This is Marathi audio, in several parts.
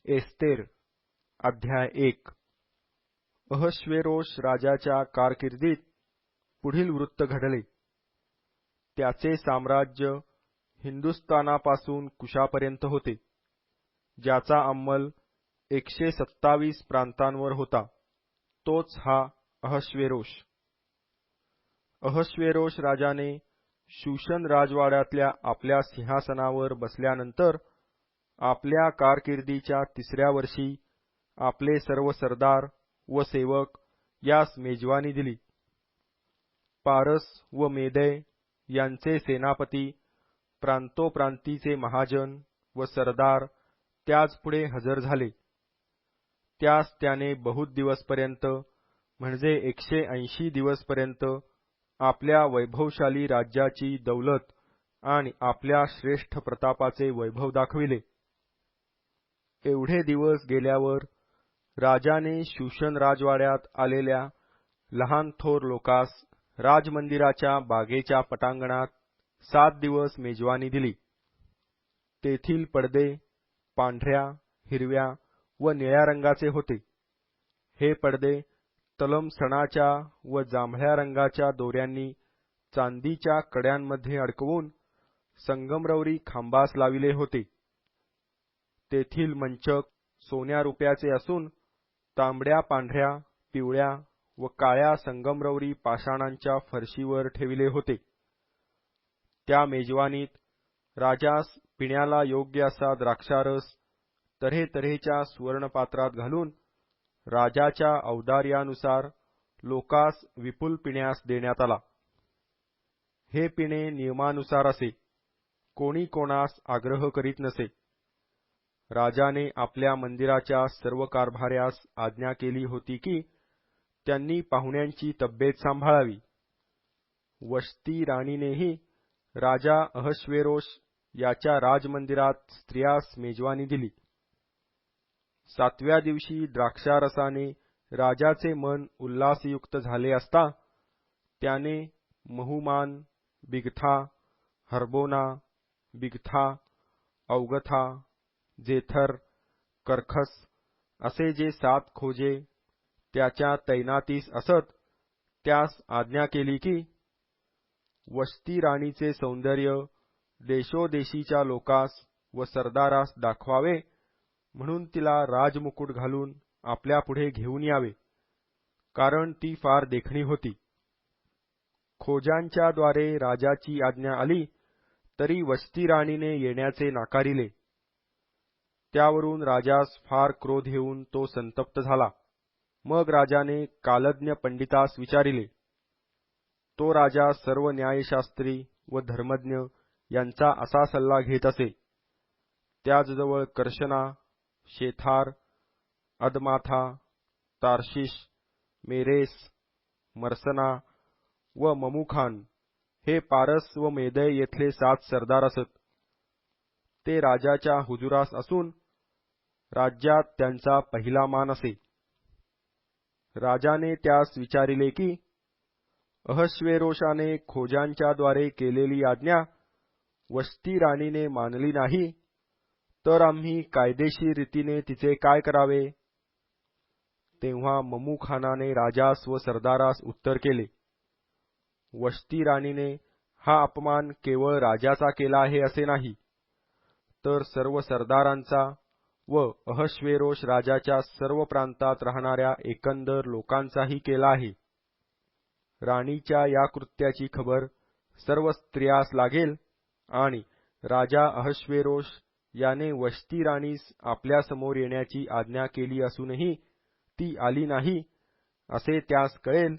एस्तेर अध्याय 1 अहश्वेरोश राजाच्या कारकिर्दीत पुढील वृत्त घडले. त्याचे साम्राज्य हिंदुस्थानापासून कुशापर्यंत होते, ज्याचा अंमल 127 प्रांतांवर होता. तोच हा अहश्वेरोश. अहश्वेरोश राजाने शूशन राजवाड्यातल्या आपल्या सिंहासनावर बसल्यानंतर आपल्या कारकिर्दीच्या 3ऱ्या वर्षी आपले सर्व सरदार व सेवक यास मेजवानी दिली. पारस व मेदय यांचे सेनापती, प्रांतोप्रांतीचे महाजन व सरदार त्याच पुढे हजर झाले. त्यास त्याने बहुत दिवसपर्यंत म्हणजे 180 दिवसपर्यंत आपल्या वैभवशाली राज्याची दौलत आणि आपल्या श्रेष्ठ प्रतापाचे वैभव दाखविले. एवढे दिवस गेल्यावर राजाने शूशन राजवाड्यात आलेल्या लहान थोर लोकास राजमंदिराच्या बागेच्या पटांगणात 7 दिवस मेजवानी दिली. तेथील पडदे पांढऱ्या, हिरव्या व निळ्या रंगाचे होते. हे पडदे तलमसणाच्या व जांभळ्या रंगाच्या दोऱ्यांनी चांदीच्या कड्यांमध्ये अडकवून संगमरवरी खांबास लाविले होते. तेथील मंचक सोन्या रुपयाचे असून तांबड्या, पांढऱ्या, पिवळ्या व काळ्या संगमरवरी पाषाणांच्या फरशीवर ठेविले होते. त्या मेजवानीत राजास पिण्याला योग्य असा द्राक्षारस तऱ्हेतऱ्हेच्या सुवर्णपात्रात घालून राजाच्या औदार्यानुसार लोकास विपुल पिण्यास देण्यात आला. हे पिणे नियमानुसार असे, कोणी कोणास आग्रह करीत नसे. राजाने आपल्या मंदिराच्या सर्व कारभाऱ्यास आज्ञा केली होती की त्यांनी पाहुण्यांची तब्येत सांभाळावी. वशती राणीनेही राजा अहश्वेरोश याच्या राजमंदिरात स्त्रियास मेजवानी दिली. 7व्या दिवशी द्राक्षारसाने राजाचे मन उल्हासयुक्त झाले असता त्याने महुमान, बिगथा, हर्बोना, बिगथा, औगथा, जेथर, करखस असे जे 7 खोजे त्याच्या तैनातीस असत त्यास आज्ञा केली की वशती राणीचे सौंदर्य देशोदेशीच्या लोकास व सरदारास दाखवावे म्हणून तिला राजमुकुट घालून आपल्या पुढे घेऊन यावे, कारण ती फार देखणी होती. खोजांच्या द्वारे राजाची आज्ञा आली तरी वशती राणीने येण्याचे नाकारिले. त्यावरून राजास फार क्रोध येऊन तो संतप्त झाला. मग राजाने कालज्ञ पंडितास विचारिले. तो राजा सर्व न्यायशास्त्री व धर्मज्ञ यांचा असा सल्ला घेत असे. त्याचजवळ कर्शना, शेथार, अदमाथा, तार्शिश, मेरेस, मर्सना व ममुखान हे पारस व मेदय येथले 7 सरदार असत. ते राजाच्या हुजुरास असून राज्यात त्यांचा पहिला मान असे. राजाने त्यास विचारिले की अहश्वेरोशाने खोजांच्या द्वारे केलेली आज्ञा वशती राणीने मानली नाही तर आम्ही कायदेशीर रीतीने तिचे काय करावे? तेव्हा ममुखानाने राजास व सरदारास उत्तर केले. वशती राणीने हा अपमान केवळ राजाचा केला आहे असे नाही, तर सर्व सरदारांचा व अहश्वेरोश राजाच्या सर्व प्रांतात राहणाऱ्या एकंदर लोकांचाही केला आहे. राणीच्या या कृत्याची खबर सर्व स्त्रियास लागेल आणि राजा अहश्वेरोश याने वशती राणीस आपल्या समोर येण्याची आज्ञा केली असूनही ती आली नाही असे त्यास कळेल,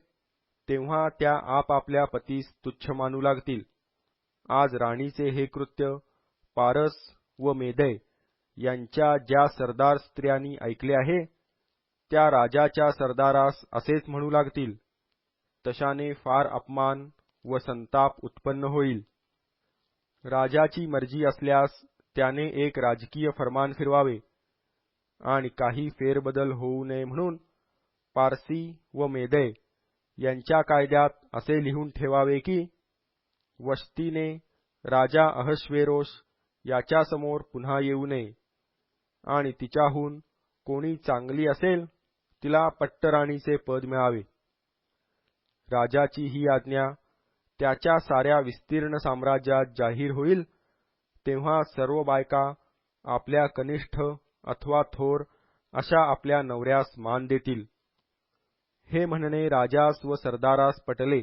तेव्हा त्या आपापल्या पतीस तुच्छ मानू लागतील. आज राणीचे हे कृत्य पारस व मेदय यांच्या ज्या सरदार स्त्रियांनी ऐकले आहे त्या राजाच्या सरदारास असेच म्हणू लागतील. तशाने फार अपमान व संताप उत्पन्न होईल. राजाची मर्जी असल्यास त्याने एक राजकीय फरमान फिरवावे आणि काही फेरबदल होऊ नये म्हणून पारसी व मेदय यांच्या कायद्यात असे लिहून ठेवावे की वशतीने राजा अहश्वेरोश याच्यासमोर पुन्हा येऊ नये. आणि तिच्याहून कोणी चांगली असेल तिला पट्टराणीचे पद मिळावे. राजाची ही आज्ञा त्याच्या साऱ्या विस्तीर्ण साम्राज्यात जाहीर होईल, तेव्हा सर्व बायका आपल्या कनिष्ठ अथवा थोर अशा आपल्या नवऱ्यास मान देतील. हे म्हणणे राजास व सरदारास पटले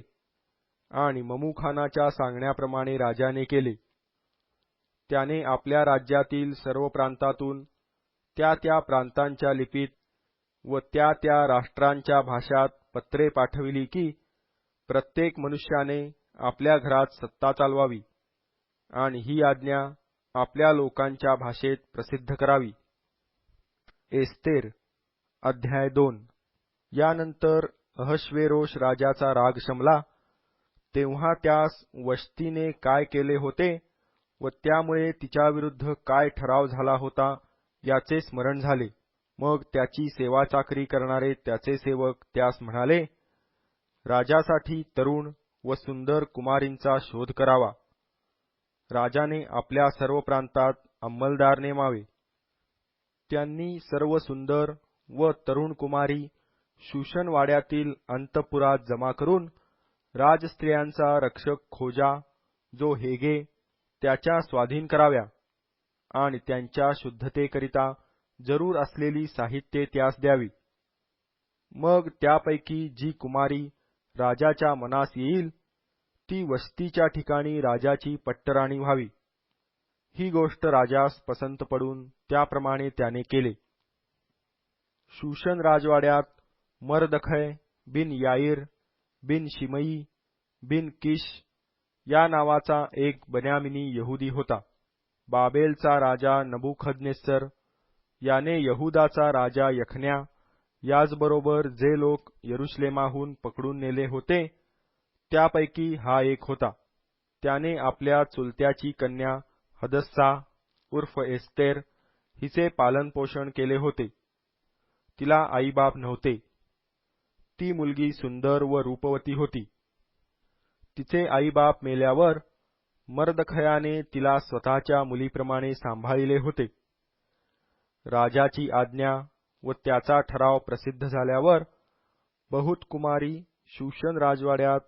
आणि ममुखानाच्या सांगण्याप्रमाणे राजाने केले. त्याने आपल्या राज्यातील सर्व प्रांतातून त्या त्या प्रांतांच्या लिपीत व त्या त्या राष्ट्रांच्या भाषात पत्रे पाठविली की प्रत्येक मनुष्याने आपल्या घरात सत्ता चालवावी आणि ही आज्ञा आपल्या लोकांच्या भाषेत प्रसिद्ध करावी. एस्तेर अध्याय 2. यानंतर अहश्वेरोश राजाचा राग शमला, तेव्हा त्यास वश्तीने काय केले होते व त्यामुळे तिच्याविरुद्ध काय ठराव झाला होता याचे स्मरण झाले. मग त्याची सेवा चाकरी करणारे त्याचे सेवक त्यास म्हणाले, राजासाठी तरुण व सुंदर कुमारींचा शोध करावा. राजाने आपल्या सर्व प्रांतात अंमलदार नेमावे. त्यांनी सर्व सुंदर व तरुण कुमारी शूशन वाड्यातील अंतपुरात जमा करून राजस्त्रियांचा रक्षक खोजा जो हेगे त्याच्या स्वाधीन कराव्या आणि त्यांच्या शुद्धतेकरिता जरूर असलेली साहित्ये त्यास द्यावी. मग त्यापैकी जी कुमारी राजाच्या मनास येईल ती वस्तीच्या ठिकाणी राजाची पट्टराणी व्हावी. ही गोष्ट राजास पसंत पडून त्याप्रमाणे त्याने केले. शूशन राजवाड्यात मर्दखय बिन याईर बिन शिमई बिन किश या नावाचा एक बन्यामिनी यहुदी होता. बाबेलचा राजा नबुखदनेस्सर याने यहुदाचा राजा यखन्या याचबरोबर जे लोक यरुशलेमाहून पकडून नेले होते त्यापैकी हा एक होता. त्याने आपल्या चुलत्याची कन्या हदस्सा उर्फ एस्तेर हिचे पालनपोषण केले होते. तिला आईबाप नव्हते. ती मुलगी सुंदर व रूपवती होती. तिचे आईबाप मेल्यावर मर्दखयाने तिला स्वतःच्या मुलीप्रमाणे सांभाळिले होते. राजाची आज्ञा व त्याचा ठराव प्रसिद्ध झाल्यावर बहुत कुमारी शूशन राजवाड्यात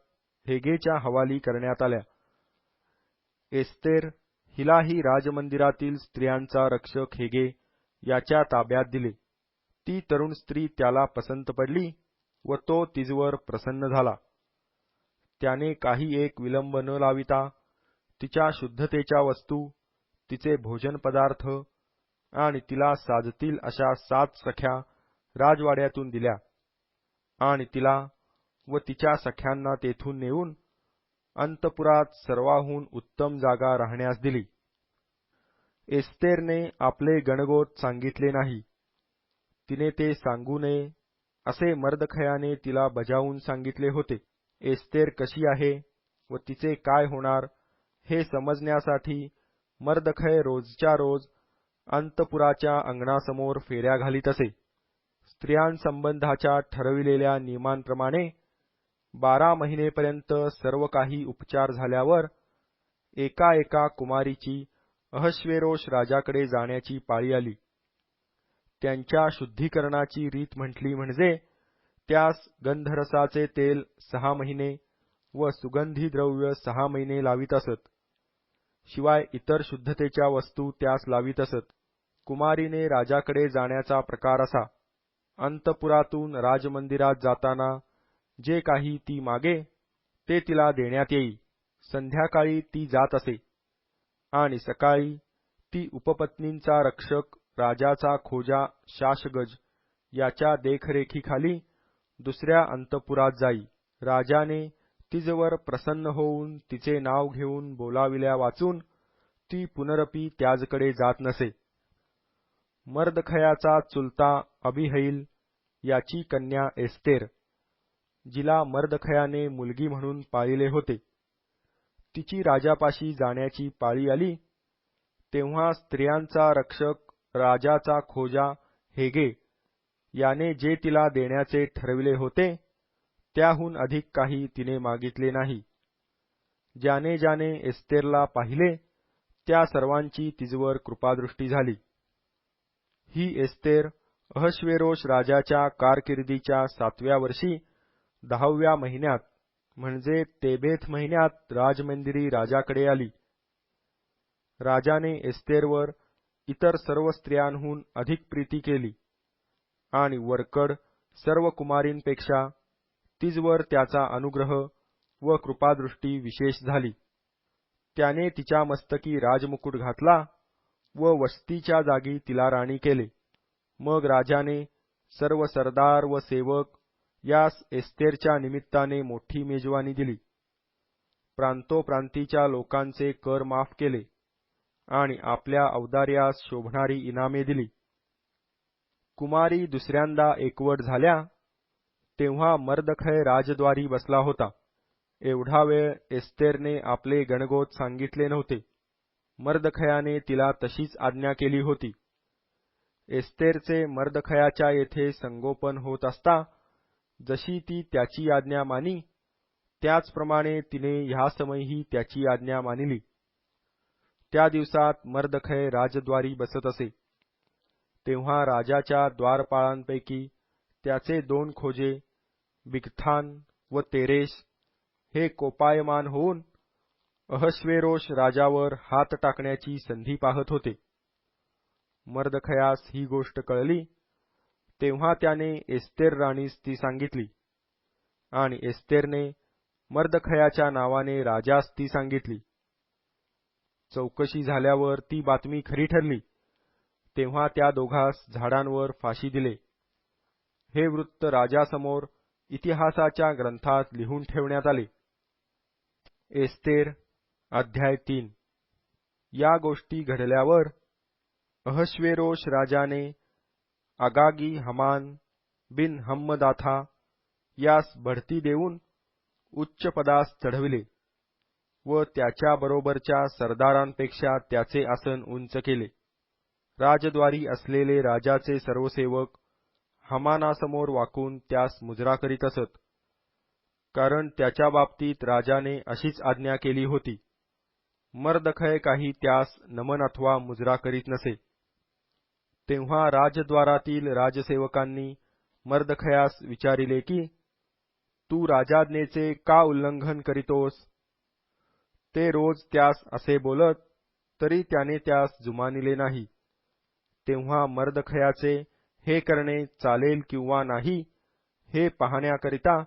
हेगेच्या हवाली करण्यात आल्या. एस्तेर हिलाही राजमंदिरातील स्त्रियांचा रक्षक हेगे याच्या ताब्यात दिले. ती तरुण स्त्री त्याला पसंत पडली व तो तिजवर प्रसन्न झाला. त्याने काही एक विलंब न लाविता तिच्या शुद्धतेच्या वस्तू, तिचे भोजन पदार्थ आणि तिला साजतील अशा 7 सख्या राजवाड्यातून दिल्या आणि तिला व तिच्या सख्यांना तेथून नेऊन अंतपुरात सर्वाहून उत्तम जागा राहण्यास दिली. एस्तेरने आपले गणगोत सांगितले नाही. तिने ते सांगू नये असे मर्दखयाने तिला बजावून सांगितले होते. एस्तेर कशी आहे व तिचे काय होणार हे समजण्यासाठी मर्दखय रोजच्या रोज अंतपुराच्या अंगणासमोर फेऱ्या घालीत असे. स्त्रियांसंबंधाच्या ठरविलेल्या नियमांप्रमाणे 12 महिनेपर्यंत सर्व काही उपचार झाल्यावर एका एका कुमारीची अहश्वेरोश राजाकडे जाण्याची पाळी आली. त्यांच्या शुद्धीकरणाची रीत म्हटली म्हणजे त्यास गंधरसाचे तेल 6 महिने व सुगंधी द्रव्य 6 महिने लावित असत. शिवाय इतर शुद्धतेच्या वस्तू त्यास लावित असत. कुमारीने राजाकडे जाण्याचा प्रकार असा: अंतपुरातून राजमंदिरात जाताना जे काही ती मागे ते तिला देण्यात येई. संध्याकाळी ती जात असे आणि सकाळी ती उपपत्नींचा रक्षक राजाचा खोजा शाशगज याच्या देखरेखीखाली दुसऱ्या अंतपुरात जाई. राजाने तिजवर प्रसन्न होऊन तिचे नाव घेऊन बोलाविल्या वाचून ती पुनरपी त्याजकडे जात नसे. मर्दखयाचा चुलता अबिहैल याची कन्या एस्तेर, जिला मर्दखयाने मुलगी म्हणून पाळिले होते, तिची राजापाशी जाण्याची पाळी आली. तेव्हा स्त्रियांचा रक्षक राजाचा खोजा हेगे याने जे तिला देण्याचे ठरविले होते त्याहून अधिक काही तिने मागितले नाही. ज्याने ज्याने एस्तेरला पाहिले त्या सर्वांची तिजवर कृपादृष्टी झाली. ही एस्तेर अहश्वेरोश राजाच्या कारकिर्दीच्या 7व्या वर्षी 10व्या महिन्यात म्हणजे तेबेत महिन्यात राजमंदिरी राजाकडे आली. राजाने एस्तेरवर इतर सर्व स्त्रियांहून अधिक प्रीती केली आणि वरकड सर्व कुमारींपेक्षा तिजवर त्याचा अनुग्रह व कृपादृष्टी विशेष झाली. त्याने तिच्या मस्तकी राजमुकुट घातला व वस्तीच्या जागी तिला राणी केले. मग राजाने सर्व सरदार व सेवक यास एस्तेरच्या निमित्ताने मोठी मेजवानी दिली. प्रांतोप्रांतीच्या लोकांचे कर माफ केले आणि आपल्या औदार्यास शोभणारी इनामे दिली. कुमारी दुसऱ्यांदा एकवट झाल्या तेव्हा मर्दखय राजद्वारी बसला होता. एवढा वेळ एस्तेरने आपले गणगोत सांगितले नव्हते. मर्दखयाने तिला तशीच आज्ञा केली होती. एस्तेरचे मर्दखयाच्या येथे संगोपन होत असता जशी ती त्याची आज्ञा मानी त्याचप्रमाणे तिने ह्या समयी त्याची आज्ञा मानिली. त्या दिवसात मर्दखय राजद्वारी बसत असे. तेव्हा राजाच्या द्वारपाळांपैकी त्याचे 2 खोजे बिगथान व तेरेश हे कोपायमान होऊन अहश्वेरोश राजावर हात टाकण्याची संधी पाहत होते. मर्दखयास ही गोष्ट कळली तेव्हा त्याने एस्तेर राणीस ती सांगितली आणि एस्तेरने मर्दखयाच्या नावाने राजास ती सांगितली. चौकशी झाल्यावर ती बातमी खरी ठरली तेव्हा त्या दोघांस झाडांवर फाशी दिले. हे वृत्त राजासमोर इतिहासाच्या ग्रंथात लिहून ठेवण्यात आले. एस्तेर अध्याय 3. या गोष्टी घडल्यावर अहश्वेरोश राजाने अगागी हमान बिन हम्मदाथा यास बढती देऊन उच्च पदास चढविले व त्याच्या बरोबरच्या सरदारांपेक्षा त्याचे आसन उंच केले. राजद्वारी असलेले राजाचे सर्व सेवक हमानासमोर वाकून त्यास मुजरा करीत असत, कारण त्याच्या बाबतीत राजाने अशीच आज्ञा केली होती. मर्दखय काही त्यास नमन अथवा मुजरा करीत नसे. तेव्हा राजद्वारातील राजसेवकांनी मर्दखयास विचारिले की तू राजाज्ञेचे का उल्लंघन करीतोस. ते रोज त्यास असे बोलत तरी त्याने त्यास जुमानिले नाही. तेव्हा मर्दखयाचे हे करणे चालेल किंवा नाही हे पाहण्याकरिता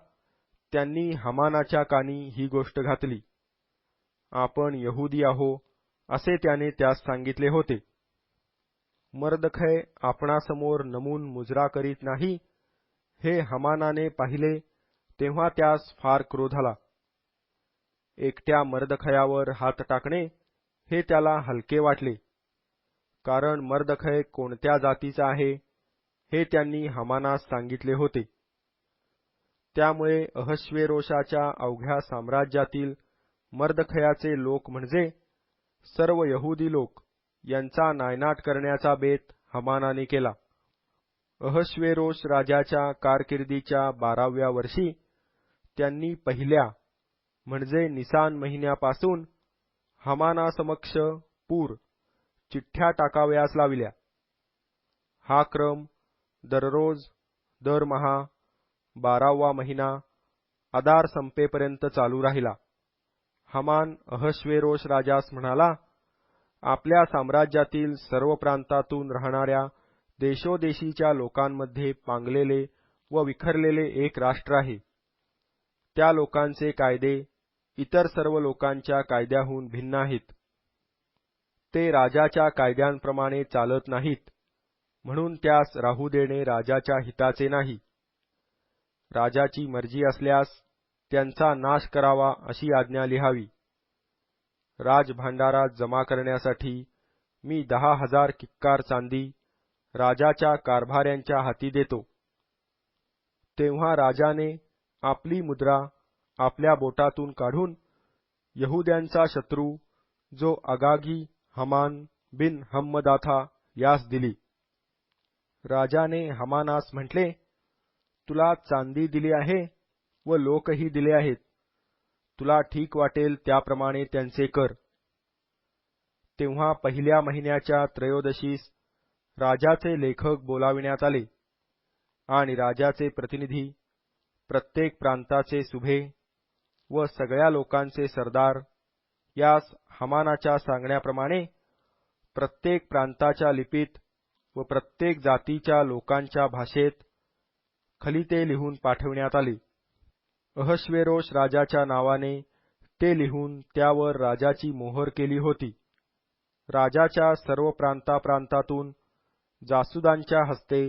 त्यांनी हमानाच्या कानी ही गोष्ट घातली. आपण यहुदी आहो असे त्याने त्यास सांगितले होते. मर्दखय आपणासमोर नमून मुजरा करीत नाही हे हमानाने पाहिले तेव्हा त्यास फार क्रोध आला. एकट्या मर्दखयावर हात टाकणे हे त्याला हलके वाटले, कारण मर्दखय कोणत्या जातीचा आहे हे त्यांनी हमानास सांगितले होते. त्यामुळे अहश्वेरोशाच्या अवघ्या साम्राज्यातील मर्दखयाचे लोक म्हणजे सर्व यहुदी लोक यांचा नायनाट करण्याचा बेत हमानाने केला. अहश्वेरोश राजाच्या कारकिर्दीच्या 12व्या वर्षी त्यांनी पहिल्या म्हणजे निसान महिन्यापासून हमानासमक्ष पूर चिठ्ठ्या टाकावयास लाविल्या. हा क्रम दररोज दरमहा 12वा महिना अदार संपेपर्यंत चालू राहिला. हमान अहश्वेरोश राजास म्हणाला, आपल्या साम्राज्यातील सर्व प्रांतातून राहणाऱ्या देशोदेशीच्या लोकांमध्ये पांगलेले व विखरलेले एक राष्ट्र आहे. त्या लोकांचे कायदे इतर सर्व लोकांच्या कायद्याहून भिन्न आहेत. ते राजाच्या कायद्यांप्रमाणे चालत नाहीत, म्हणून त्यास राहू देणे राजाच्या हिताचे नाही. राजाची मर्जी असल्यास त्यांचा नाश करावा अशी आज्ञा लिहावी. राजभांडारात जमा करण्यासाठी मी 10,000 किक्कार चांदी राजाच्या कारभाऱ्यांच्या हाती देतो. तेव्हा राजाने आपली मुद्रा आपल्या बोटातून काढून यहुद्यांचा शत्रू जो अगागी हमान बिन हम्मदाथा यास दिली. राजाने हमानास म्हटले, तुला चांदी दिली आहे व लोकही दिले आहेत. तुला ठीक वाटेल त्याप्रमाणे त्यांचे कर. तेव्हा पहिल्या महिन्याच्या त्रयोदशीस राजाचे लेखक बोलाविण्यात आले आणि राजाचे प्रतिनिधी, प्रत्येक प्रांताचे सुभे व सगळ्या लोकांचे सरदार यास हामानाच्या सांगण्याप्रमाणे प्रत्येक प्रांताच्या लिपीत व प्रत्येक जातीच्या लोकांच्या भाषेत खलिते लिहून पाठविण्यात आले. अहश्वेरोश राजाच्या नावाने ते लिहून त्यावर राजाची मोहर केली होती. राजाच्या सर्व प्रांतातून जासुदांच्या हस्ते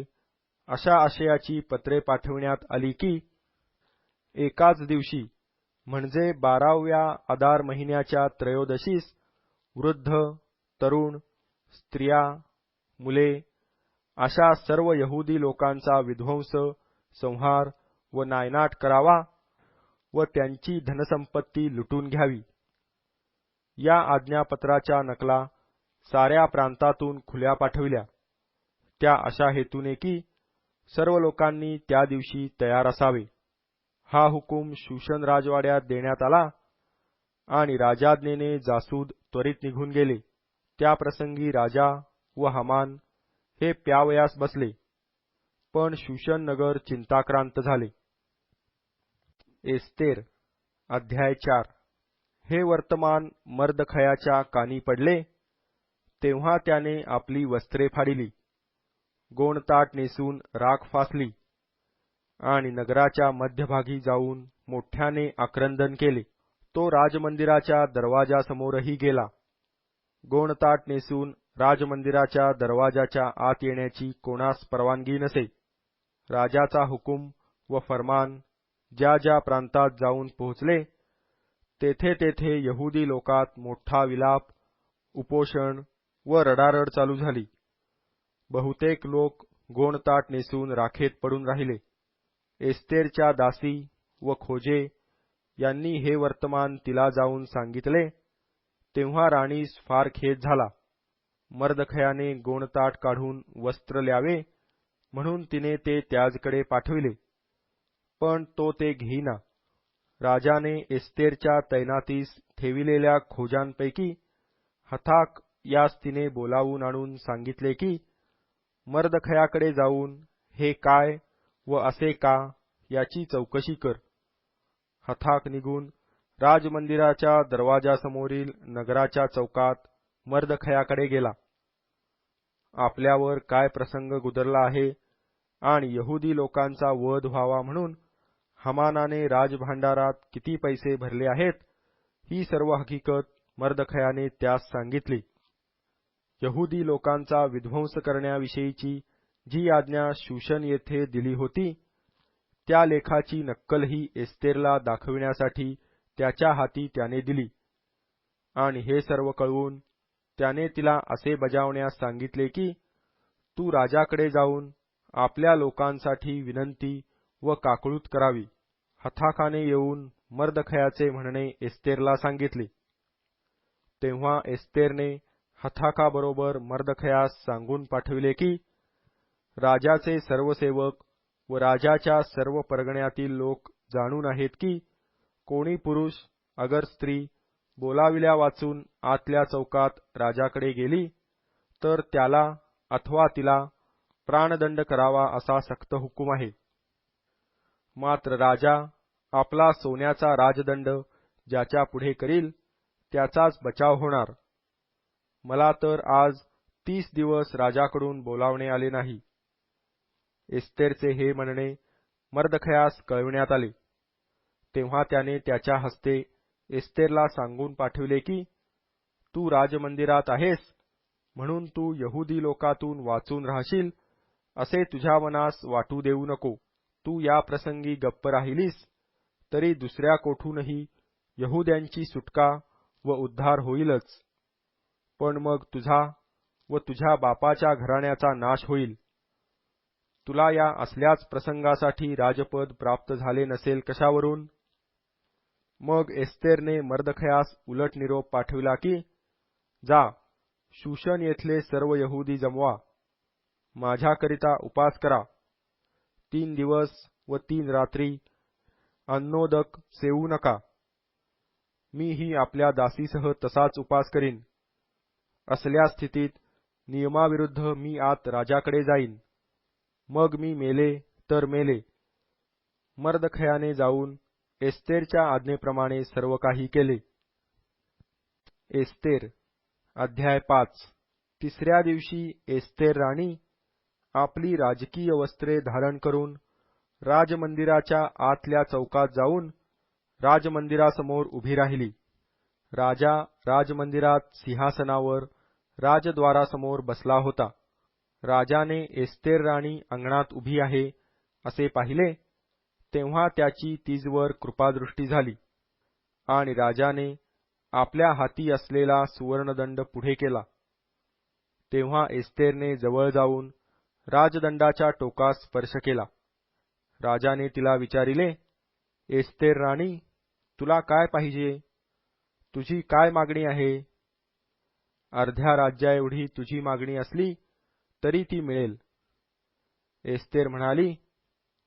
अशा आशयाची पत्रे पाठविण्यात आली की एकाच दिवशी म्हणजे 12व्या अदार महिन्याच्या त्रयोदशीस वृद्ध, तरुण, स्त्रिया, मुले अशा सर्व यहुदी लोकांचा विध्वंस, संहार व नायनाट करावा व त्यांची धनसंपत्ती लुटून घ्यावी. या आज्ञापत्राच्या नकला साऱ्या प्रांतातून खुल्या पाठविल्या, त्या अशा हेतूने की सर्व लोकांनी त्या दिवशी तयार असावे. हा हुकूम शूशन राजवाड्यात देण्यात आला आणि राजाज्ञेने जासूद त्वरित निघून गेले. त्या प्रसंगी राजा व हामान हे प्यावयास बसले, पण शूशन नगर चिंताक्रांत झाले. एस्तेर अध्याय 4. हे वर्तमान मर्दखयाच्या कानी पडले, तेव्हा त्याने आपली वस्त्रे फाडिली, गोणताट नेसून राख फासली आणि नगराच्या मध्यभागी जाऊन मोठ्याने आक्रंदन केले. तो राजमंदिराच्या दरवाजासमोरही गेला. गोणताट नेसून राजमंदिराच्या दरवाजाच्या आत येण्याची कोणास परवानगी नसे. राजाचा हुकूम व फरमान ज्या ज्या प्रांतात जाऊन पोहोचले, तेथे तेथे यहुदी लोकात मोठा विलाप, उपोषण व रडारड चालू झाली. बहुतेक लोक गोणताट नेसून राखेत पडून राहिले. एस्तेरच्या दासी व खोजे यांनी हे वर्तमान तिला जाऊन सांगितले, तेव्हा राणीस फार खेद झाला. मर्दखयाने गोणताट काढून वस्त्र ल्यावे म्हणून तिने ते त्याजकडे पाठविले, पण तो ते घेईना. राजाने एस्तेरच्या तैनातीस ठेविलेल्या खोजांपैकी हथाक यास तिने बोलावून आणून सांगितले की मर्दखयाकडे जाऊन हे काय व असे का याची चौकशी कर. हथाक निघून राजमंदिराच्या दरवाजासमोरील नगराच्या चौकात मर्दखयाकडे गेला. आपल्यावर काय प्रसंग गुदरला आहे आणि यहुदी लोकांचा वध व्हावा म्हणून हामानाने राजभांडारात किती पैसे भरले आहेत, ही सर्व हकीकत मर्दखयाने त्यास सांगितली. यहुदी लोकांचा विध्वंस करण्याविषयीची जी आज्ञा शूशन येथे दिली होती, त्या लेखाची नक्कलही एस्तेरला दाखविण्यासाठी त्याच्या हाती त्याने दिली. आणि हे सर्व कळवून त्याने तिला असे बजावण्यास सांगितले की तू राजाकडे जाऊन आपल्या लोकांसाठी विनंती व काकळूत करावी. हथाकाने येऊन मर्दखयाचे म्हणणे एस्तेरला सांगितले. तेव्हा एस्तेरने हथाकाबरोबर मर्दखयास सांगून पाठविले की राजाचे सर्व सेवक व राजाच्या सर्व परगण्यातील लोक जाणून आहेत की कोणी पुरुष अगर स्त्री बोलाविल्या वाचून आतल्या चौकात राजाकडे गेली तर त्याला अथवा तिला प्राणदंड करावा असा सक्त हुकूम आहे. मात्र राजा आपला सोन्याचा राजदंड ज्याच्या पुढे करील त्याचाच बचाव होणार. मला तर आज 30 दिवस राजाकडून बोलावणे आले नाही. एस्तेरचे हे म्हणणे मर्दखयास कळविण्यात आले. तेव्हा त्याने त्याच्या हस्ते एस्तेरला सांगून पाठविले की तू राजमंदिरात आहेस म्हणून तू यहुदी लोकातून वाचून राहशील असे तुझ्या मनास वाटू देऊ नको. तू या प्रसंगी गप्प राहिलीस तरी दुसऱ्या कोठूनही यहुद्यांची सुटका व उद्धार होईलच, पण मग तुझा व तुझ्या बापाच्या घराण्याचा नाश होईल. तुला या असल्याच प्रसंगासाठी राजपद प्राप्त झाले नसेल कशावरून? मग एस्तेरने मर्दखयास उलट निरोप पाठविला की जा, शूशन येथले सर्व यहुदी जमवा, माझ्याकरिता उपास करा. 3 दिवस व 3 रात्री अन्नोदक सेवू नका. मीही आपल्या दासीसह तसाच उपास करीन. असल्या स्थितीत नियमाविरुद्ध मी आत राजाकडे जाईन. मग मी मेले तर मेले. मर्दखयाने जाऊन एस्तेरच्या आज्ञेप्रमाणे सर्व काही केले. एस्तेर अध्याय 5. तिसऱ्या दिवशी एस्तेर राणी आपली राजकीय वस्त्रे धारण करून राजमंदिराच्या आतल्या चौकात जाऊन राजमंदिरासमोर उभी राहिली. राजा राजमंदिरात सिंहासनावर राजद्वारासमोर बसला होता. राजाने एस्तेर राणी अंगणात उभी आहे असे पाहिले, तेव्हा त्याची तिजवर कृपादृष्टी झाली, आणि राजाने आपल्या हाती असलेला सुवर्णदंड पुढे केला. तेव्हा एस्तेरने जवळ जाऊन राजदंडाच्या टोकास स्पर्श केला. राजाने तिला विचारिले, एस्तेर राणी, तुला काय पाहिजे? तुझी काय मागणी आहे? अर्ध्या राज्याएवढी तुझी मागणी असली तरी ती मिळेल. एस्तेर म्हणाली,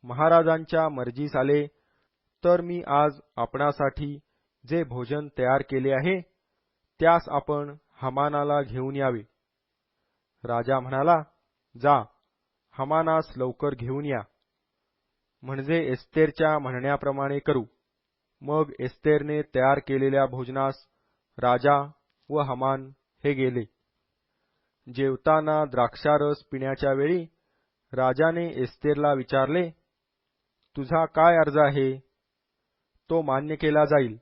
महाराजांच्या मर्जीस आले तर मी आज आपणासाठी जे भोजन तयार केले आहे त्यास आपण हमानाला घेऊन यावे. राजा म्हणाला, जा, हमानास लवकर घेऊन या, म्हणजे एस्तेरच्या म्हणण्याप्रमाणे करू. मग एस्तेरने तयार केलेल्या भोजनास राजा व हमान हे गेले. जेवताना द्राक्षारस पिण्याच्या वेळी राजाने एस्तेरला विचारले, तुझा काय अर्ज आहे? तो मान्य केला जाईल.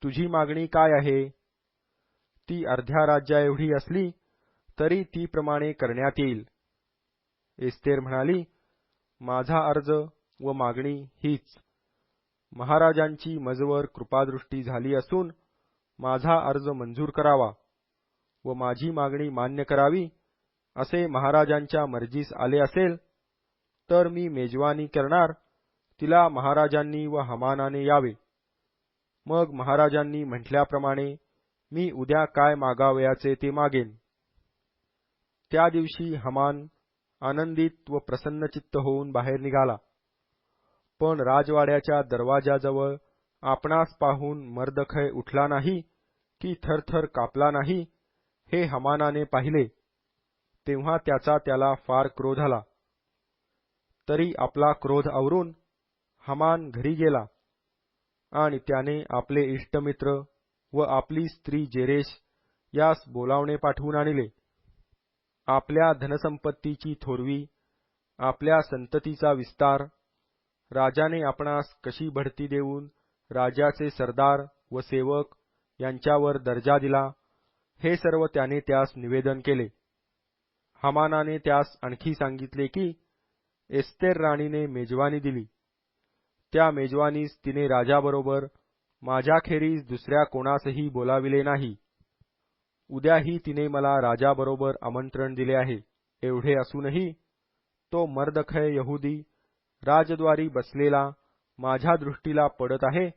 तुझी मागणी काय आहे? ती अर्ध्या राज्याएवढी असली तरी ती प्रमाणे करण्यात येईल. एस्तेर म्हणाली, माझा अर्ज व मागणी हीच. महाराजांची मजवर कृपादृष्टी झाली असून माझा अर्ज मंजूर करावा व माझी मागणी मान्य करावी असे महाराजांच्या मर्जीस आले असेल तर मी मेजवानी करणार, तिला महाराजांनी व हमानाने यावे. मग महाराजांनी म्हटल्याप्रमाणे मी उद्या काय मागावयाचे ते मागेन. त्या दिवशी हमान आनंदित व प्रसन्नचित्त होऊन बाहेर निघाला. पण राजवाड्याच्या दरवाजाजवळ आपणास पाहून मर्दखय उठला नाही की थरथर कापला नाही हे हमानाने पाहिले. तेव्हा त्याला फार क्रोध आला. तरी आपला क्रोध आवरून हमान घरी गेला आणि त्याने आपले इष्टमित्र व आपली स्त्री जेरेश यास बोलावणे पाठवून आणले. आपल्या धनसंपत्तीची थोरवी, आपल्या संततीचा विस्तार, राजाने आपणास कशी बढती देऊन राजाचे सरदार व सेवक यांच्यावर दर्जा दिला, हे सर्व त्याने त्यास निवेदन केले. हमानाने त्यास आणखी सांगितले की एस्तेर राणीने मेजवानी दिली. त्या मेजवानीस तिने राजाबरोबर माझ्याखेरीज दुसऱ्या कोणासही बोलाविले नाही. उद्याही तिने मला राजाबरोबर आमंत्रण दिले आहे. एवढे असूनही तो मर्दखय यहुदी राजद्वारी बसलेला माझ्या दृष्टीला पडत आहे,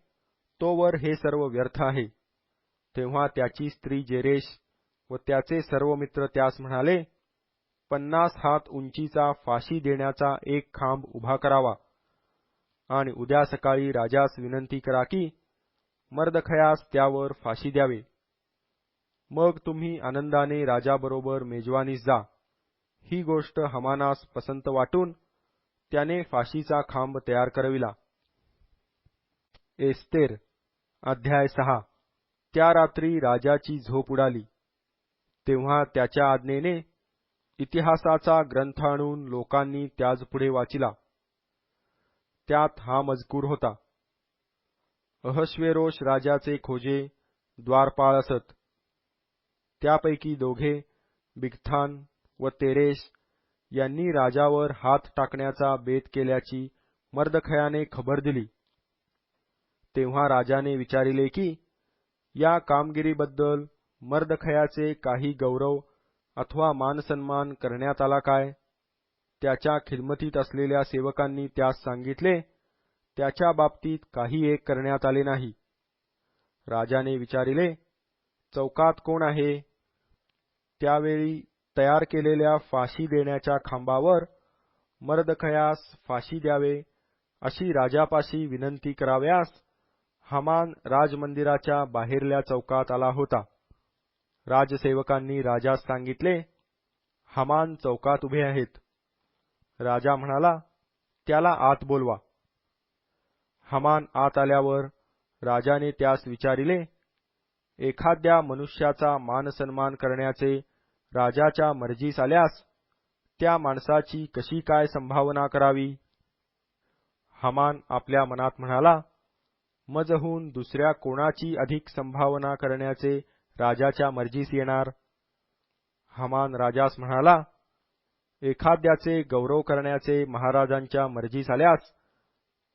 तोवर हे सर्व व्यर्थ आहे. तेव्हा त्याची स्त्री जेरेश व त्याचे सर्व मित्र त्यास म्हणाले, 50 हात उंचीचा फाशी देण्याचा एक खांब उभा करावा आणि उद्या सकाळी राजास विनंती करा की मर्दखयास त्यावर फाशी द्यावे. मग तुम्ही आनंदाने राजाबरोबर मेजवानीस जा. ही गोष्ट हमानास पसंत वाटून त्याने फाशीचा खांब तयार करविला. एस्तेर अध्याय 6. त्या रात्री राजाची झोप उडाली. तेव्हा त्याच्या आज्ञेने इतिहासाचा ग्रंथ आणून लोकांनी त्याजपुढे वाचिला. त्यात हा मजकूर होता. अहश्वेरोश राजाचे खोजे द्वारपाळ असत. त्यापैकी दोघे, बिगथान व तेरेश, यांनी राजावर हात टाकण्याचा बेत केल्याची मर्दखयाने खबर दिली. तेव्हा राजाने विचारिले की या कामगिरीबद्दल मर्दखयाचे काही गौरव अथवा मानसन्मान करण्यात आला काय? त्याच्या खिदमतीत असलेल्या सेवकांनी त्यास सांगितले, त्याच्या बाबतीत काही एक करण्यात आले नाही. राजाने विचारिले, चौकात कोण आहे? त्यावेळी तयार केलेल्या फाशी देण्याच्या खांबावर मर्दखयास फाशी द्यावे अशी राजापाशी विनंती करावयास हमान राजमंदिराच्या बाहेरल्या चौकात आला होता. राजसेवकांनी राजास सांगितले, हामान चौकात उभे आहेत. राजा म्हणाला, त्याला आत बोलवा. हामान आत आल्यावर राजाने त्यास विचारिले, एखाद्या मनुष्याचा मानसन्मान करण्याचे राजाच्या मर्जीस आल्यास त्या माणसाची कशी काय संभावना करावी? हामान आपल्या मनात म्हणाला, मजहून दुसऱ्या कोणाची अधिक संभावना करण्याचे राजाच्या मर्जीस येणार? हामान राजास म्हणाला, एखाद्याचे गौरव करण्याचे महाराजांच्या मर्जीस आल्यास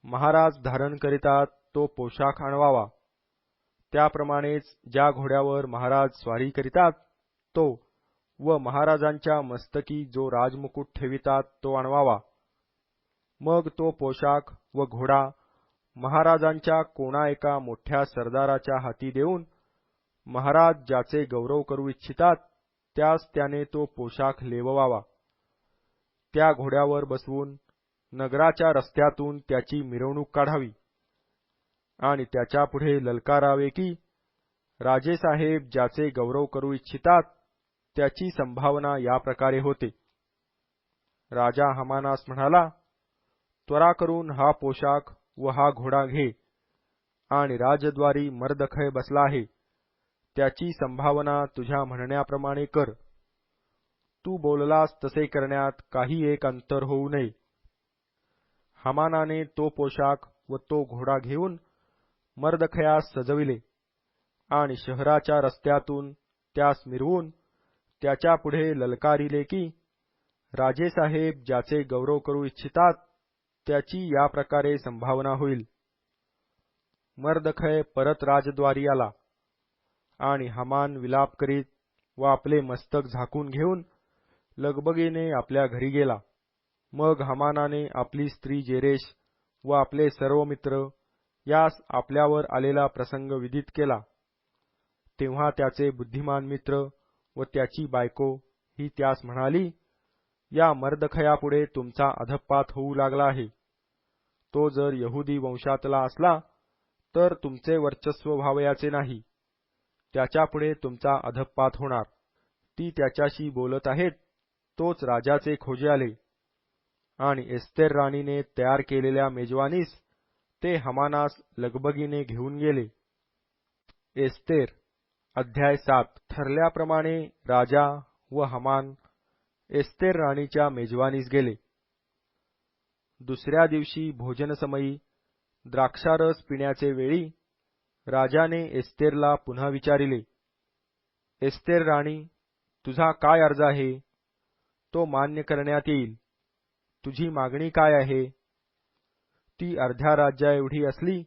महाराज धारण करितात तो पोशाख आणवावा. त्याप्रमाणेच ज्या घोड्यावर महाराज स्वारी करितात तो व महाराजांच्या मस्तकी जो राजमुकुट ठेवितात तो आणवावा. मग तो पोशाख व घोडा महाराजांच्या कोणा एका मोठ्या सरदाराच्या हाती देऊन महाराज ज्याचे गौरव करू इच्छितात त्यास त्याने तो पोशाख लेववावा. त्या घोड्यावर बसवून नगराच्या रस्त्यातून त्याची मिरवणूक काढावी आणि त्याच्यापुढे ललकारावे की, राजेसाहेब ज्याचे गौरव करू इच्छितात त्याची संभावना या प्रकारे होते. राजा हामानास म्हणाला, त्वरा करून हा पोशाख व हा घोडा घे आणि राजद्वारी मर्दखय बसला आहे त्याची संभावना तुझ्या म्हणण्याप्रमाणे कर. तू बोललास तसे करण्यात काही एक अंतर होऊ नये. हामानाने तो पोशाख व तो घोडा घेऊन मर्दखयास सजविले आणि शहराच्या रस्त्यातून त्यास मिरवून त्याच्यापुढे ललकारिले की, राजेसाहेब ज्याचे गौरव करू इच्छितात त्याची या प्रकारे संभावना होईल. मर्दखय परत राजद्वारी आला आणि हामान विलाप करीत व आपले मस्तक झाकून घेऊन लगबगीने आपल्या घरी गेला. मग हामानाने आपली स्त्री जेरेश व आपले सर्व मित्र यास आपल्यावर आलेला प्रसंग विदित केला. तेव्हा त्याचे बुद्धिमान मित्र व त्याची बायको ही त्यास म्हणाली, या मर्दखयापुढे तुमचा अधःपात होऊ लागला आहे. तो जर यहुदी वंशातला असला तर तुमचे वर्चस्व व्हावयाचे नाही. त्याच्यापुढे तुमचा अधःपात होणार. ती त्याच्याशी बोलत आहेत तोच राजाचे खोजे आले आणि एस्तेर राणीने तयार केलेल्या मेजवानीस ते हामानास लगबगीने घेऊन गेले. एस्तेर अध्याय 7. ठरल्याप्रमाणे राजा व हामान एस्तेर राणीच्या मेजवानीस गेले. दुसऱ्या दिवशी भोजनसमयी द्राक्षारस पिण्याचे वेळी राजाने एस्तेरला पुन्हा विचारिले, एस्तेर राणी, तुझा काय अर्ज आहे? तो मान्य करण्यात येईल. तुझी मागणी काय आहे? ती अर्ध्या राज्याएवढी असली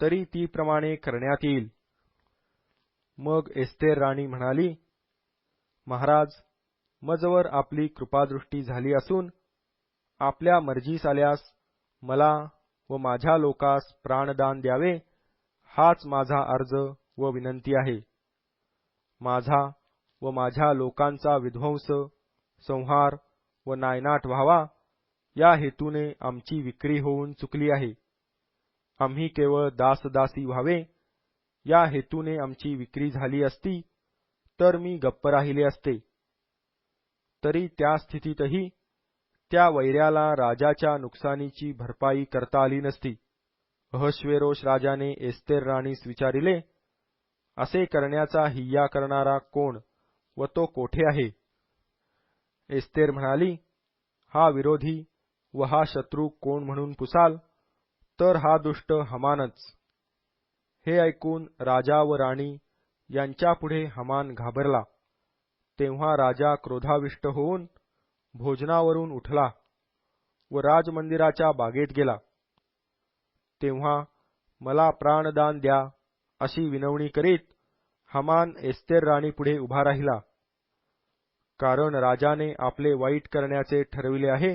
तरी ती प्रमाणे करण्यात येईल. मग एस्तेर राणी म्हणाली, महाराज, मजवर आपली कृपादृष्टी झाली असून आपल्या मर्जीस आल्यास मला व माझ्या लोकास प्राणदान द्यावे हाच माझा अर्ज व विनंती आहे. माझा व माझ्या लोकांचा विध्वंस, संहार व नायनाट व्हावा या हेतूने आमची विक्री होऊन चुकली आहे. आम्ही केवळ दासदासी व्हावे या हेतूने आमची विक्री झाली असती तर मी गप्प राहिले असते. तरी त्या स्थितीतही त्या वैऱ्याला राजाच्या नुकसानीची भरपाई करता आली नसती. अहश्वेरोश राजाने एस्तेर राणीस विचारिले, असे करण्याचा हिय्या करणारा कोण व तो कोठे आहे? एस्तेर म्हणाली, हा विरोधी व हा शत्रू कोण म्हणून पुसाल तर हा दुष्ट हमानच. हे ऐकून राजा व राणी यांच्यापुढे हमान घाबरला. तेव्हा राजा क्रोधाविष्ट होऊन भोजनावरून उठला व राजमंदिराच्या बागेत गेला. तेव्हा मला प्राणदान द्या अशी विनवणी करीत हमान एस्तेर राणीपुढे उभा राहिला. कारण राजाने आपले वाईट करण्याचे ठरविले आहे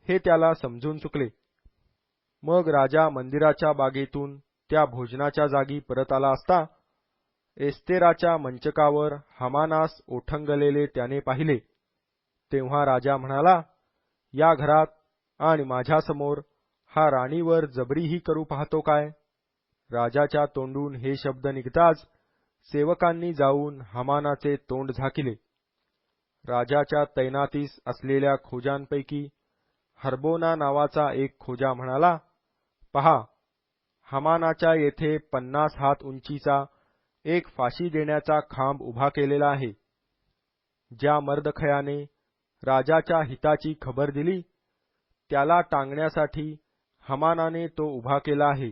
हे त्याला समजून चुकले. मग राजा मंदिराच्या बागेतून त्या भोजनाच्या जागी परत आला असता एस्तेराच्या मंचकावर हमानास ओठंगलेले त्याने पाहिले. तेव्हा राजा म्हणाला, या घरात आणि माझ्यासमोर हा राणीवर जबरीही करू पाहतो काय? राजाच्या तोंडून हे शब्द निघताच सेवकांनी जाऊन हमानाचे तोंड झाकिले. राजाच्या तैनातीस असलेल्या खोजांपैकी हर्बोना नावाचा एक खोजा म्हणाला, पहा, हामानाच्या येथे 50 हात उंचीचा एक फाशी देण्याचा खांब उभा केलेला आहे. ज्या मर्दखयाने राजाच्या हिताची खबर दिली त्याला टांगण्यासाठी हामानाने तो उभा केला आहे.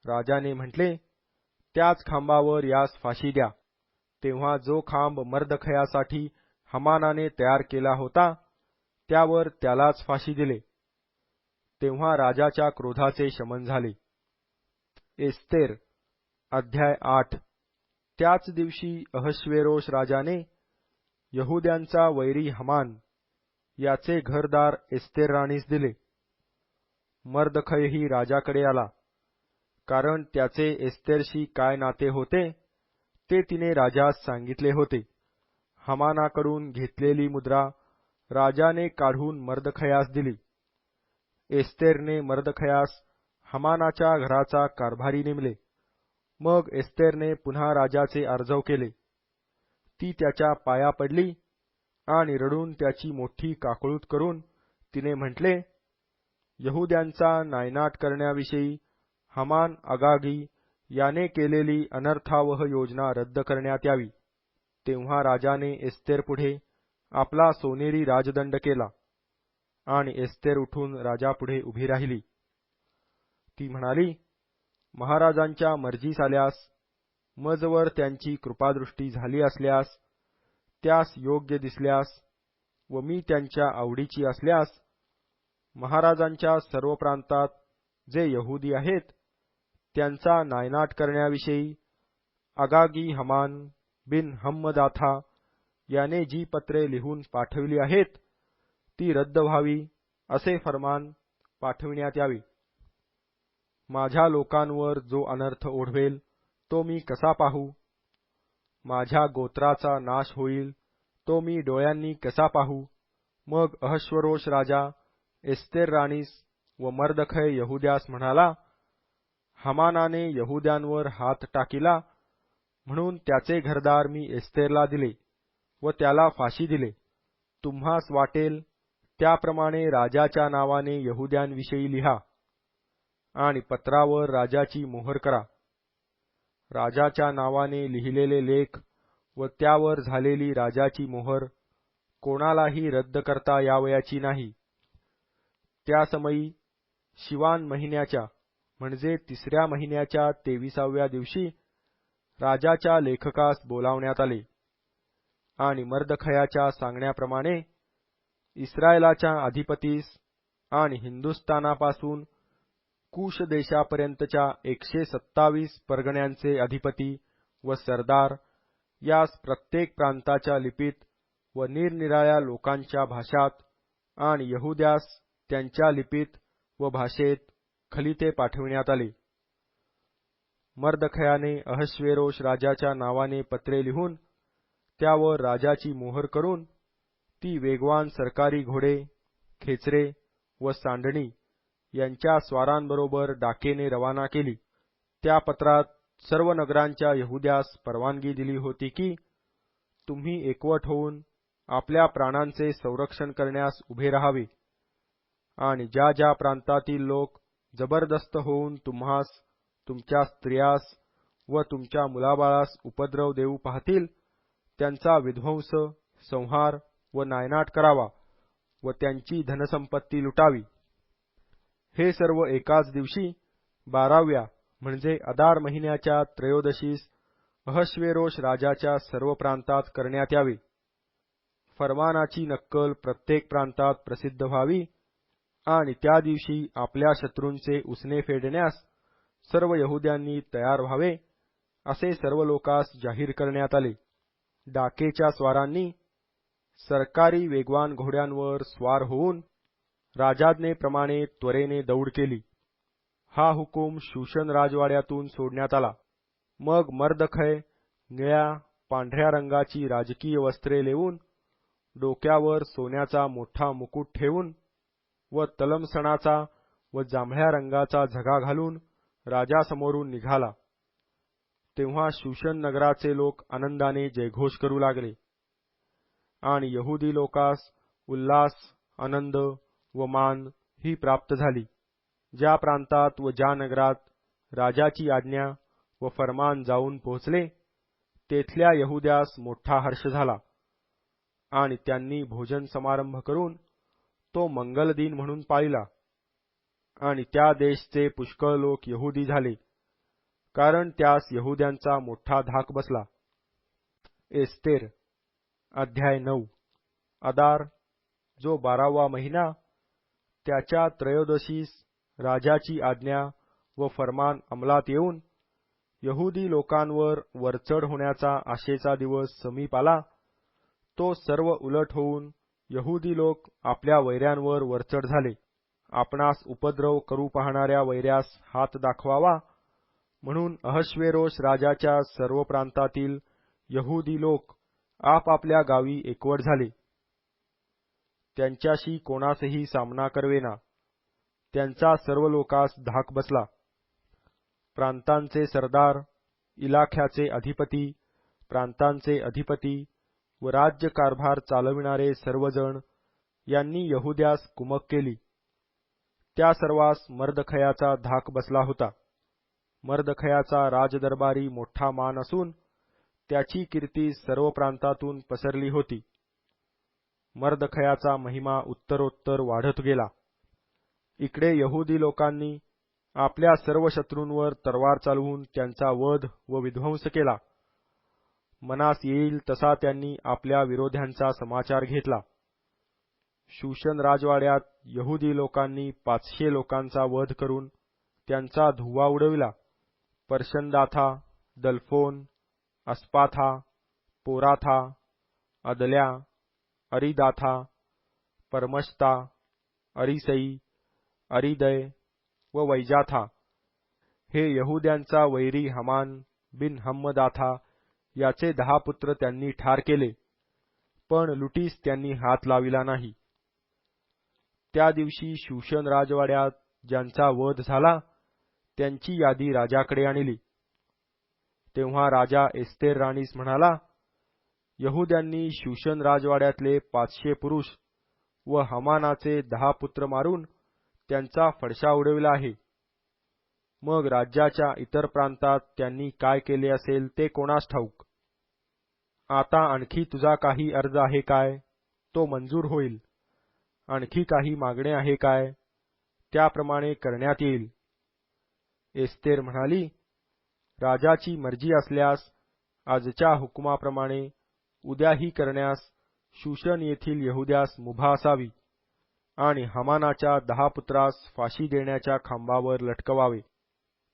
राजाने म्हटले, त्याच खांबावर यास फाशी द्या. तेव्हा जो खांब मर्दखयासाठी हामानाने तयार केला होता त्यावर त्यालाच फाशी दिले. तेव्हा राजाच्या क्रोधाचे शमन झाले. एस्तेर अध्याय 8. त्याच दिवशी अहश्वेरोश राजाने यहुद्यांचा वैरी हमान याचे घरदार एस्तेर राणीस दिले. मर्दखयही राजाकडे आला, कारण त्याचे एस्तेरशी काय नाते होते ते तिने राजास सांगितले होते. हामानाकडून घेतलेली मुद्रा राजाने काढून मर्दखयास दिली. एस्तेरने मर्दखयास हामानाच्या घराचा कारभारी नेमले. मग एस्तेरने पुन्हा राजाचे आर्जव केले. ती त्याच्या पाया पडली आणि रडून त्याची मोठी काकळूत करून तिने म्हटले, यहुद्यांचा नायनाट करण्याविषयी हामान अगागी याने केलेली अनर्थावह योजना रद्द करण्यात यावी. तेव्हा राजाने एस्तेरपुढे आपला सोनेरी राजदंड केला आणि एस्तेर उठून राजापुढे उभी राहिली. ती म्हणाली, महाराजांच्या मर्जीस आल्यास, मजवर त्यांची कृपादृष्टी झाली असल्यास, त्यास योग्य दिसल्यास व मी त्यांच्या आवडीची असल्यास, महाराजांच्या सर्व प्रांतात जे यहुदी आहेत त्यांचा नायनाट करण्याविषयी अगागी हमान बिन हम्मदाथा याने जी पत्रे लिहून पाठविली आहेत ती रद्द व्हावी असे फर्मान पाठविण्यात यावे. माझ्या लोकांवर जो अनर्थ ओढवेल तो मी कसा पाहू? माझ्या गोत्राचा नाश होईल तो मी डोळ्यांनी कसा पाहू? मग अहश्वेरोश राजा एस्तेर राणीस व मर्दखय यहुद्यास म्हणाला, हामानाने यहुद्यांवर हात टाकिला म्हणून त्याचे घरदार मी एस्तेरला दिले व त्याला फाशी दिले. तुम्हास वाटेल त्याप्रमाणे राजाच्या नावाने यहुद्यांविषयी लिहा आणि पत्रावर राजाची मोहर करा. राजाच्या नावाने लिहिलेले लेख व त्यावर झालेली राजाची मोहर कोणालाही रद्द करता यावयाची नाही. त्या समयी शिवान महिन्याच्या म्हणजे 3ऱ्या महिन्याच्या 23व्या दिवशी राजाच्या लेखकास बोलावण्यात आले आणि मर्दखयाच्या सांगण्याप्रमाणे इस्रायलाच्या अधिपतीस आणि हिंदुस्थानापासून कुश देशापर्यंतच्या 127 परगण्यांचे अधिपती व सरदार यास प्रत्येक प्रांताच्या लिपीत व निरनिराळ्या लोकांच्या भाषात आणि यहुद्यास त्यांच्या लिपीत व भाषेत खलिते पाठविण्यात आले. मर्दखयाने अहश्वेरोश राजाच्या नावाने पत्रे लिहून त्यावर राजाची मोहर करून ती वेगवान सरकारी घोडे, खेचरे व सांडणी यांच्या स्वारांबरोबर डाकेने रवाना केली. त्या पत्रात सर्व नगरांच्या यहुद्यास परवानगी दिली होती की तुम्ही एकवट होऊन आपल्या प्राणांचे संरक्षण करण्यास उभे राहावे आणि ज्या ज्या प्रांतातील लोक जबरदस्त होऊन तुम्हास, तुमच्या स्त्रियास व तुमच्या मुलाबाळास उपद्रव देऊ पाहतील त्यांचा विध्वंस, संहार व नायनाट करावा व त्यांची धनसंपत्ती लुटावी. हे सर्व एकाच दिवशी 12व्या म्हणजे अदार महिन्याच्या त्रयोदशीस अहश्वेरोश राजाच्या सर्व प्रांतात करण्यात यावे. फर्मानाची नक्कल प्रत्येक प्रांतात प्रसिद्ध व्हावी आणि त्या दिवशी आपल्या शत्रूंचे उसने फेडण्यास सर्व यहुद्यांनी तयार व्हावे असे सर्व लोकांस जाहीर करण्यात आले. डाकेच्या स्वारांनी सरकारी वेगवान घोड्यांवर स्वार होऊन राजाज्ञेप्रमाणे त्वरेने दौड केली. हा हुकूम शूशन राजवाड्यातून सोडण्यात आला. मग मर्दखय निळ्या पांढऱ्या रंगाची राजकीय वस्त्रे लेवून, डोक्यावर सोन्याचा मोठा मुकुट ठेवून व तलमसणाचा व जांभळ्या रंगाचा झगा घालून राजासमोरून निघाला. तेव्हा शूशन नगराचे लोक आनंदाने जयघोष करू लागले. आणि यहुदी लोकास उल्हास, आनंद व मान ही प्राप्त झाली. ज्या प्रांतात व ज्या नगरात राजाची आज्ञा व फर्मान जाऊन पोहोचले, तेथल्या यहुद्यास मोठा हर्ष झाला आणि त्यांनी भोजन समारंभ करून तो मंगल दिन म्हणून पाळिला. आणि त्या देशचे पुष्कळ लोक यहुदी झाले, कारण त्यास यहुद्यांचा मोठा धाक बसला. एस्तेर अध्याय 9. अदार जो 12वा महिना, त्याच्या त्रयोदशीस राजाची आज्ञा व फर्मान अंमलात येऊन यहुदी लोकांवर वरचढ होण्याचा आशेचा दिवस समीप आला. तो सर्व उलट होऊन यहुदी लोक आपल्या वैऱ्यांवर वरचढ झाले. आपणास उपद्रव करू पाहणाऱ्या वैऱ्यास हात दाखवावा म्हणून अहश्वेरोश राजाच्या सर्व प्रांतातील यहुदी लोक आपापल्या गावी एकवट झाले. त्यांच्याशी कोणासही सामना करवेना. त्यांचा सर्व लोकास धाक बसला. प्रांतांचे सरदार, इलाख्याचे अधिपती, प्रांतांचे अधिपती व राज्यकारभार चालविणारे सर्वजण यांनी यहुद्यास कुमक केली. त्या सर्वांस मर्दखयाचा धाक बसला होता. मर्दखयाचा राजदरबारी मोठा मान असून त्याची कीर्ती सर्व प्रांतातून पसरली होती. मर्दखयाचा महिमा उत्तरोत्तर वाढत गेला. इकडे यहुदी लोकांनी आपल्या सर्व शत्रूंवर तरवार चालवून त्यांचा वध व विध्वंस केला. मनास येईल तसा त्यांनी आपल्या विरोध्यांचा समाचार घेतला. शूशन राजवाड्यात यहुदी लोकांनी 500 लोकांचा वध करून त्यांचा धुव्वा उडविला. पर्शनदाथा, दल्फोन, अस्पाथा, पोराथा, अदल्या, अरिदाथा, परमश्ता, अरिसई, अरिदय व वैजाथा हे यहुद्यांचा वैरी हमान बिन हम्मदाथा याचे 10 पुत्र त्यांनी ठार केले, पण लुटीस त्यांनी हात लाविला नाही. त्या दिवशी शूशन राजवाड्यात ज्यांचा वध झाला त्यांची यादी राजाकडे आणली. तेव्हा राजा एस्तेर राणीस म्हणाला, यहुद्यांनी शूशन राजवाड्यातले 500 पुरुष व हमानाचे 10 पुत्र मारून त्यांचा फडशा उडविला आहे. मग राज्याच्या इतर प्रांतात त्यांनी काय केले असेल ते कोणास ठाऊक. आता आणखी तुझा काही अर्ज आहे काय, तो मंजूर होईल. आणखी काही मागणे आहे काय, त्याप्रमाणे करण्यात येईल. एस्तेर म्हणाली, राजाची मर्जी असल्यास आजच्या हुकुमाप्रमाणे उद्याही करण्यास शूशन येथील यहुद्यास मुभा असावी आणि हमानाच्या 10 पुत्रास फाशी देण्याच्या खांबावर लटकवावे.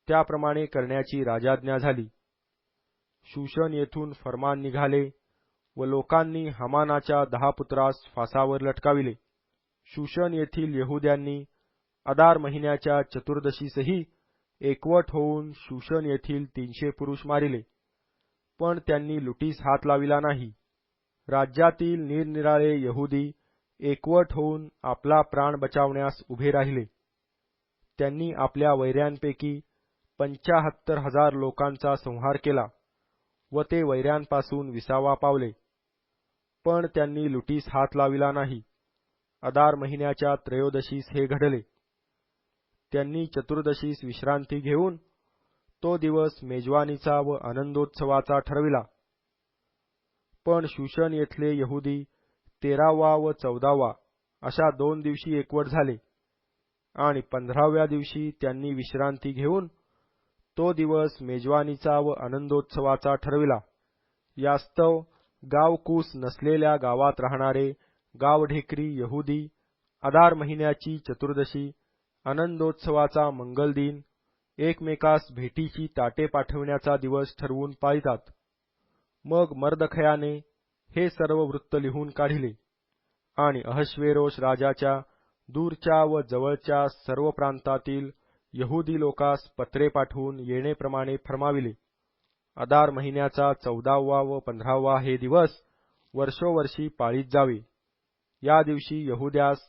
त्याप्रमाणे करण्याची राजाज्ञा झाली. शूशन येथून फर्मान निघाले व लोकांनी हमानाच्या 10 पुत्रास फासावर लटकाविले. शूशन येथील यहुद्यांनी अदार महिन्याच्या चतुर्दशीसही एकवट होऊन शूशन येथील 300 पुरुष मारिले, पण त्यांनी लुटीस हात लाविला नाही. राज्यातील निरनिराळे यहुदी एकवट होऊन आपला प्राण बचावण्यास उभे राहिले. त्यांनी आपल्या वैऱ्यांपैकी 75,000 लोकांचा संहार केला व ते वैऱ्यांपासून विसावा पावले, पण त्यांनी लुटीस हात लाविला नाही. अदार महिन्याच्या त्रयोदशीस हे घडले. त्यांनी चतुर्दशीस विश्रांती घेऊन तो दिवस मेजवानीचा व आनंदोत्सवाचा ठरविला. पण शूशन येथले यहुदी 13वा व 14वा अशा 2 दिवशी एकवट झाले आणि 15व्या दिवशी त्यांनी विश्रांती घेऊन तो दिवस मेजवानीचा व आनंदोत्सवाचा ठरविला. यास्तव गावकूस नसलेल्या गावात राहणारे गावढेकरी यहुदी अदार महिन्याची चतुर्दशी, आनंदोत्सवाचा मंगल दिन, एकमेकास भेटीची ताटे पाठविण्याचा दिवस ठरवून पाळतात. मग मर्दखयाने हे सर्व वृत्त लिहून काढिले आणि अहश्वेरोश राजाच्या दूरच्या व जवळच्या सर्व प्रांतातील यहुदी लोकास पत्रे पाठवून येणेप्रमाणे फर्माविले. अदार महिन्याचा 14वा व 15वा हे दिवस वर्षोवर्षी पाळीत जावे. या दिवशी यहुद्यास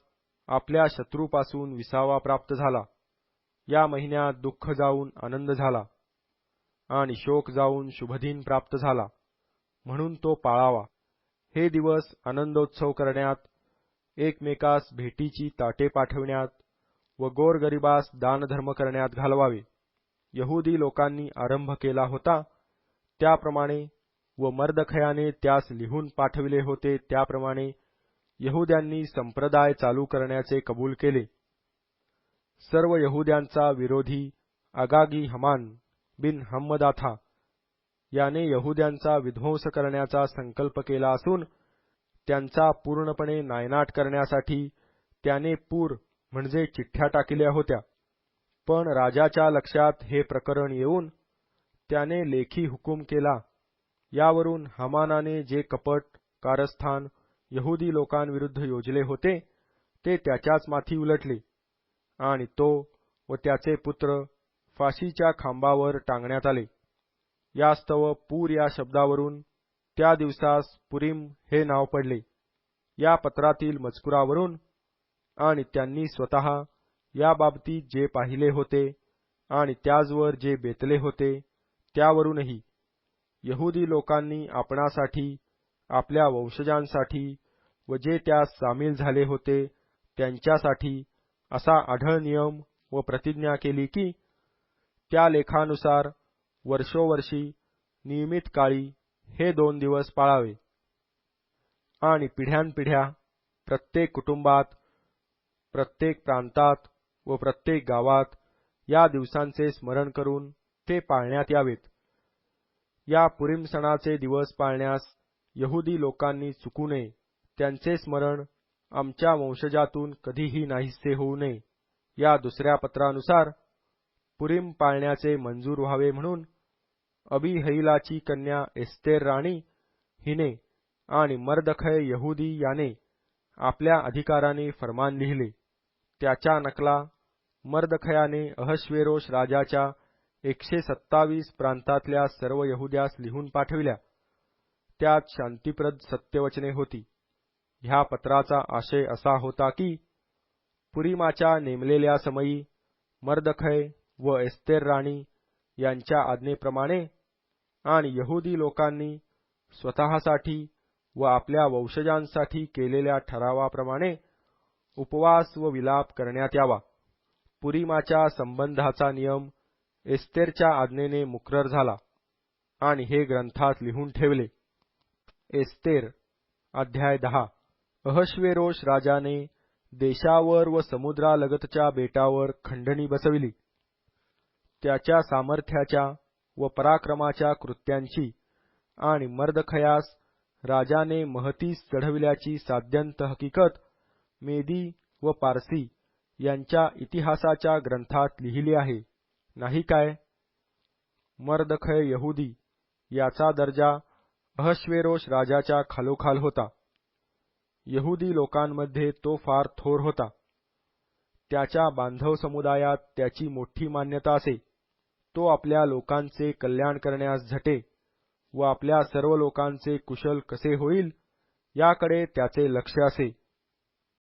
आपल्या शत्रूपासून विसावा प्राप्त झाला. या महिन्यात दुःख जाऊन आनंद झाला आणि शोक जाऊन शुभदिन प्राप्त झाला, म्हणून तो पाळावा. हे दिवस आनंदोत्सव करण्यात, एकमेकास भेटीची ताटे पाठविण्यात व गोरगरिबास दानधर्म करण्यात घालवावे. यहुदी लोकांनी आरंभ केला होता त्याप्रमाणे व मर्दखयाने त्यास लिहून पाठविले होते त्याप्रमाणे यहुद्यांनी संप्रदाय चालू करण्याचे कबूल केले. सर्व यहुद्यांचा विरोधी अगागी हमान बिन हम्मदाथा याने यहुद्यांचा विध्वंस करण्याचा संकल्प केला असून त्यांचा पूर्णपणे नायनाट करण्यासाठी त्याने पूर म्हणजे चिठ्ठ्या टाकल्या होत्या. पण राजाच्या लक्षात हे प्रकरण येऊन त्याने लेखी हुकूम केला. यावरून हामानाने जे कपट कारस्थान यहुदी लोकांविरुद्ध योजले होते ते त्याच्याच माथी उलटले आणि तो व त्याचे पुत्र फाशीच्या खांबावर टांगण्यात आले. यास्तव पूर या शब्दावरून त्या दिवसास पुरीम हे नाव पडले. या पत्रातील मजकुरावरून आणि त्यांनी स्वतः याबाबतीत जे पाहिले होते आणि त्याचवर जे बेतले होते त्यावरूनही यहुदी लोकांनी आपणासाठी, आपल्या वंशजांसाठी व जे त्यास सामील झाले होते त्यांच्यासाठी असा आढळ नियम व प्रतिज्ञा केली की त्या लेखानुसार वर्षोवर्षी नियमित काळी हे 2 दिवस पाळावे आणि पिढ्यानपिढ्या प्रत्येक कुटुंबात, प्रत्येक प्रांतात व प्रत्येक गावात या दिवसांचे स्मरण करून ते पाळण्यात यावेत. या पुरीम सणाचे दिवस पाळण्यास यहुदी लोकांनी चुकू नये. त्यांचे स्मरण आमच्या वंशजातून कधीही नाहीसे होऊ नये. या दुसऱ्या पत्रानुसार पुरीम पाळण्याचे मंजूर व्हावे म्हणून अबीहैलाची कन्या एस्तेर राणी हिने आणि मर्दखय यहुदी याने आपल्या अधिकाराने फरमान लिहिले. त्याच्या नकला मर्दखयाने अहश्वेरोश राजाच्या 127 प्रांतातल्या सर्व यहुद्यास लिहून पाठविल्या. त्यात शांतिप्रद सत्यवचने होती. ह्या पत्राचा आशय असा होता की पुरीमाच्या नेमलेल्या समयी मर्दखय व एस्तेर राणी यांच्या आज्ञेप्रमाणे आणि यहुदी लोकांनी स्वतःसाठी व आपल्या वंशजांसाठी केलेल्या ठरावाप्रमाणे उपवास व विलाप करण्यात यावा. पुरीमाच्या संबंधाचा नियम एस्तेरच्या आज्ञेने मुकरर झाला आणि हे ग्रंथात लिहून ठेवले. एस्तेर अध्याय 10. अहश्वेरोश राजाने देशावर व समुद्रालगतच्या बेटावर खंडणी बसविली. त्याच्या सामर्थ्याच्या व पराक्रमाच्या कृत्यांची आणि मर्दखयास राजाने महतीस चढविल्याची साध्यंत हकीकत मेदी व पारसी यांच्या इतिहासाच्या ग्रंथात लिहिली आहे, नाही काय? मर्दखय यहुदी याचा दर्जा अहश्वेरोश राजाच्या खालोखाल होता. यहुदी लोकांमध्ये तो फार थोर होता. त्याच्या बांधव समुदायात त्याची मोठी मान्यता असे. तो आपल्या लोकांचे कल्याण करण्यास झटे व आपल्या सर्व लोकांचे कुशल कसे होईल याकडे त्याचे लक्ष असे.